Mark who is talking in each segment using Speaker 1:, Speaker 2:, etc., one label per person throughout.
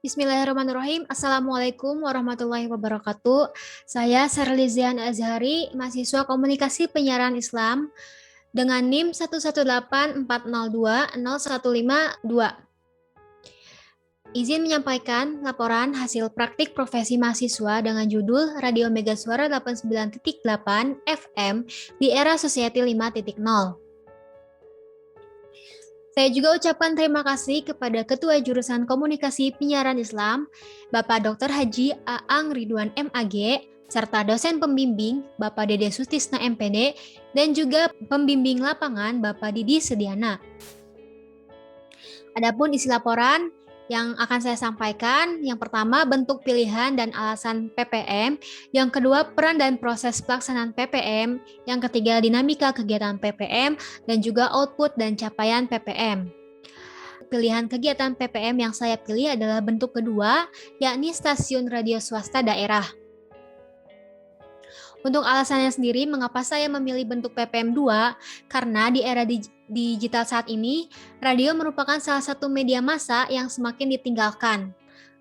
Speaker 1: Bismillahirrahmanirrahim. Assalamualaikum warahmatullahi wabarakatuh. Saya Serlizian Azhari, mahasiswa Komunikasi Penyiaran Islam dengan NIM 11840201552. Izin menyampaikan laporan hasil praktik profesi mahasiswa dengan judul Radio Mega Suara 89.8 FM di era Society 5.0. Saya juga ucapkan terima kasih kepada Ketua Jurusan Komunikasi Penyiaran Islam, Bapak Dr. Haji Aang Ridwan MAG, serta dosen pembimbing Bapak Dede Sutisna MPD, dan juga pembimbing lapangan Bapak Didi Sediana. Adapun isi laporan yang akan saya sampaikan, yang pertama bentuk pilihan dan alasan PPM, yang kedua peran dan proses pelaksanaan PPM, yang ketiga dinamika kegiatan PPM, dan juga output dan capaian PPM. Pilihan kegiatan PPM yang saya pilih adalah bentuk kedua, yakni stasiun radio swasta daerah. Untuk alasannya sendiri, mengapa saya memilih bentuk PPM 2? Karena di era digital saat ini, radio merupakan salah satu media massa yang semakin ditinggalkan.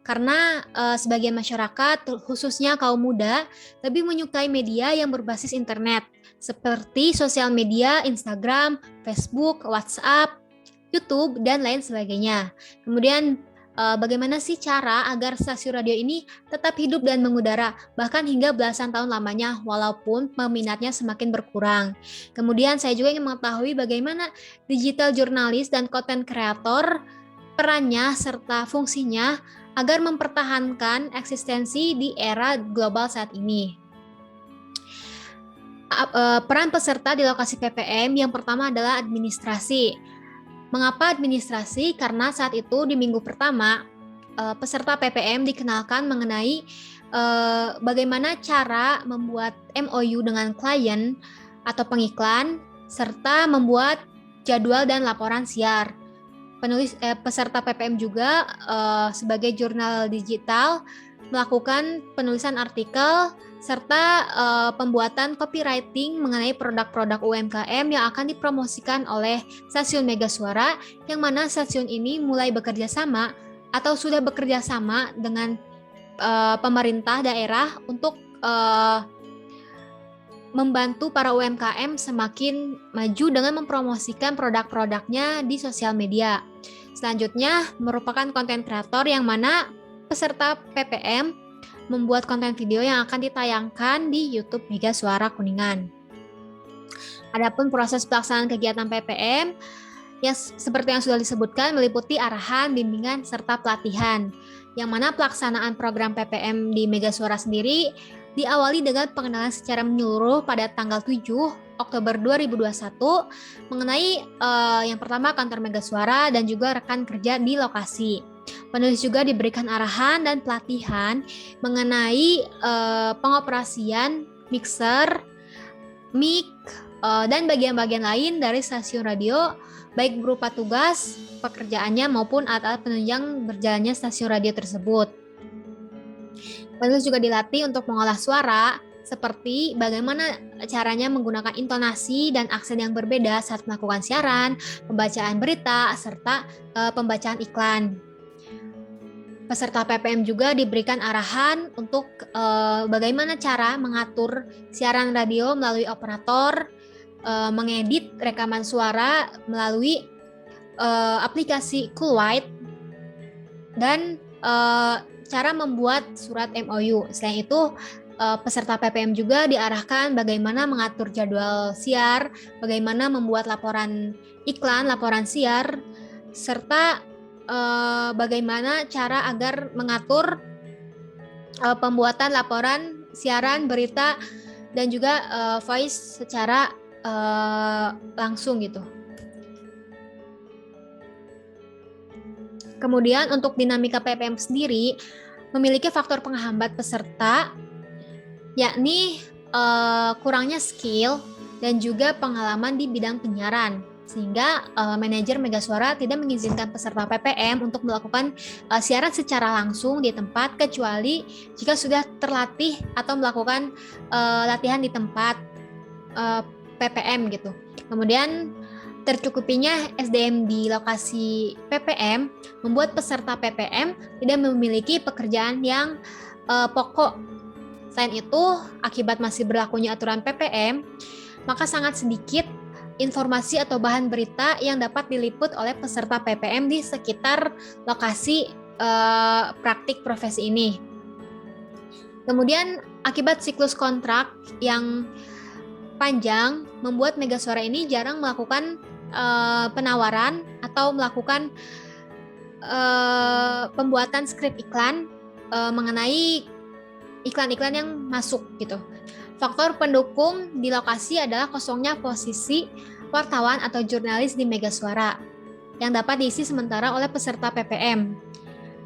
Speaker 1: Karena sebagian masyarakat, khususnya kaum muda, lebih menyukai media yang berbasis internet, seperti sosial media, Instagram, Facebook, WhatsApp, YouTube, dan lain sebagainya. Kemudian, bagaimana sih cara agar stasiun radio ini tetap hidup dan mengudara, bahkan hingga belasan tahun lamanya, walaupun peminatnya semakin berkurang. Kemudian saya juga ingin mengetahui bagaimana digital jurnalis dan content creator perannya serta fungsinya agar mempertahankan eksistensi di era global saat ini. Peran peserta di lokasi PPM yang pertama adalah administrasi. Mengapa administrasi? Karena saat itu di minggu pertama peserta PPM dikenalkan mengenai bagaimana cara membuat MOU dengan klien atau pengiklan serta membuat jadwal dan laporan siar. Peserta PPM juga sebagai jurnal digital melakukan penulisan artikel serta pembuatan copywriting mengenai produk-produk UMKM yang akan dipromosikan oleh stasiun Mega Suara, yang mana stasiun ini mulai bekerja sama atau sudah bekerja sama dengan pemerintah daerah untuk membantu para UMKM semakin maju dengan mempromosikan produk-produknya di sosial media. Selanjutnya merupakan konten kreator yang mana peserta PPM membuat konten video yang akan ditayangkan di YouTube Mega Suara Kuningan. Adapun proses pelaksanaan kegiatan PPM yang seperti yang sudah disebutkan meliputi arahan, bimbingan, serta pelatihan. Yang mana pelaksanaan program PPM di Mega Suara sendiri diawali dengan pengenalan secara menyeluruh pada tanggal 7 Oktober 2021 mengenai yang pertama kantor Mega Suara dan juga rekan kerja di lokasi. Penulis juga diberikan arahan dan pelatihan mengenai pengoperasian mixer, mic, dan bagian-bagian lain dari stasiun radio, baik berupa tugas pekerjaannya maupun alat-alat penunjang berjalannya stasiun radio tersebut. Penulis juga dilatih untuk mengolah suara, seperti bagaimana caranya menggunakan intonasi dan aksen yang berbeda saat melakukan siaran, pembacaan berita, serta pembacaan iklan. Peserta PPM juga diberikan arahan untuk bagaimana cara mengatur siaran radio melalui operator, mengedit rekaman suara melalui aplikasi Coolwide, dan cara membuat surat MOU. Selain itu, peserta PPM juga diarahkan bagaimana mengatur jadwal siar, bagaimana membuat laporan iklan, laporan siar, serta bagaimana cara agar mengatur pembuatan laporan siaran berita dan juga voice secara langsung gitu. Kemudian untuk dinamika PPM sendiri memiliki faktor penghambat peserta, yakni kurangnya skill dan juga pengalaman di bidang penyiaran, sehingga manajer Mega Suara tidak mengizinkan peserta PPM untuk melakukan siaran secara langsung di tempat, kecuali jika sudah terlatih atau melakukan latihan di tempat PPM gitu. Kemudian Tercukupinya SDM di lokasi PPM membuat peserta PPM tidak memiliki pekerjaan yang pokok. Selain itu, akibat masih berlakunya aturan PPM, maka sangat sedikit informasi atau bahan berita yang dapat diliput oleh peserta PPM di sekitar lokasi praktik profesi ini. Kemudian, akibat siklus kontrak yang panjang, membuat Megasuara ini jarang melakukan penawaran atau melakukan pembuatan skrip iklan mengenai iklan-iklan yang masuk gitu. Faktor pendukung di lokasi adalah kosongnya posisi wartawan atau jurnalis di Megasuara yang dapat diisi sementara oleh peserta PPM.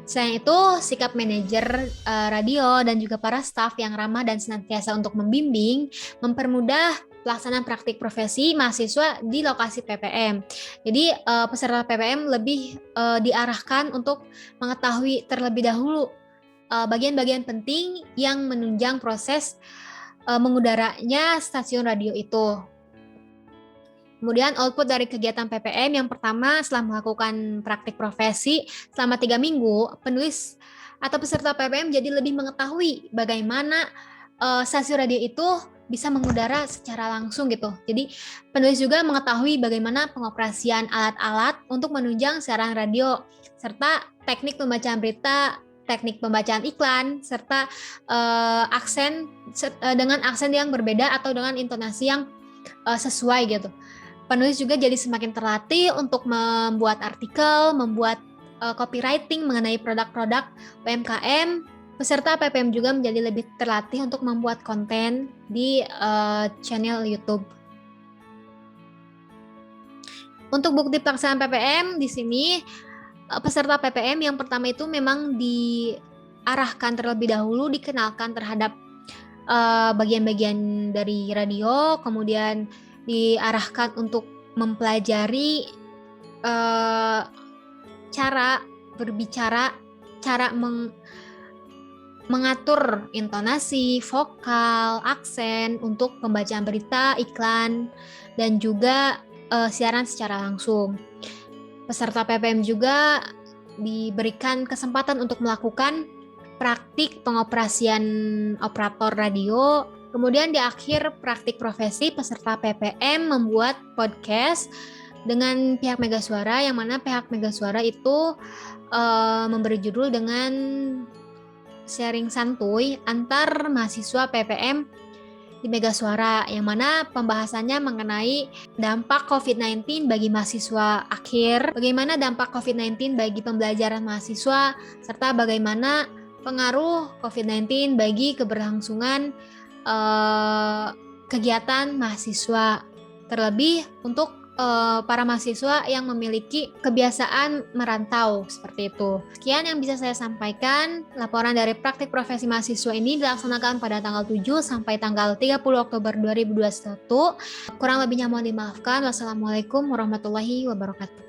Speaker 1: Selain itu, sikap manajer radio dan juga para staf yang ramah dan senantiasa untuk membimbing, mempermudah pelaksanaan praktik profesi mahasiswa di lokasi PPM. Jadi peserta PPM lebih diarahkan untuk mengetahui terlebih dahulu bagian-bagian penting yang menunjang proses mengudaranya stasiun radio itu. Kemudian output dari kegiatan PPM yang pertama, setelah melakukan praktik profesi selama 3 minggu, penulis atau peserta PPM jadi lebih mengetahui bagaimana stasiun radio itu bisa mengudara secara langsung gitu. Jadi penulis juga mengetahui bagaimana pengoperasian alat-alat untuk menunjang siaran radio, serta teknik pembacaan berita, teknik pembacaan iklan, serta aksen dengan aksen yang berbeda atau dengan intonasi yang sesuai gitu. Penulis juga jadi semakin terlatih untuk membuat artikel, membuat copywriting mengenai produk-produk UMKM. Peserta PPM juga menjadi lebih terlatih untuk membuat konten di channel YouTube. Untuk bukti pelaksanaan PPM di sini, peserta PPM yang pertama itu memang diarahkan terlebih dahulu, dikenalkan terhadap bagian-bagian dari radio, kemudian diarahkan untuk mempelajari cara berbicara, cara mengatur intonasi, vokal, aksen untuk pembacaan berita, iklan, dan juga siaran secara langsung. Peserta PPM juga diberikan kesempatan untuk melakukan praktik pengoperasian operator radio. Kemudian di akhir praktik profesi, peserta PPM membuat podcast dengan pihak Megasuara, yang mana pihak Megasuara itu memberi judul dengan sharing santuy antar mahasiswa PPM di Megasuara, yang mana pembahasannya mengenai dampak COVID-19 bagi mahasiswa akhir, bagaimana dampak COVID-19 bagi pembelajaran mahasiswa, serta bagaimana pengaruh COVID-19 bagi keberlangsungan kegiatan mahasiswa, terlebih untuk para mahasiswa yang memiliki kebiasaan merantau seperti itu. Sekian yang bisa saya sampaikan. Laporan dari praktik profesi mahasiswa ini dilaksanakan pada tanggal 7 sampai tanggal 30 Oktober 2021. Kurang lebihnya mohon dimaafkan. Wassalamualaikum warahmatullahi wabarakatuh.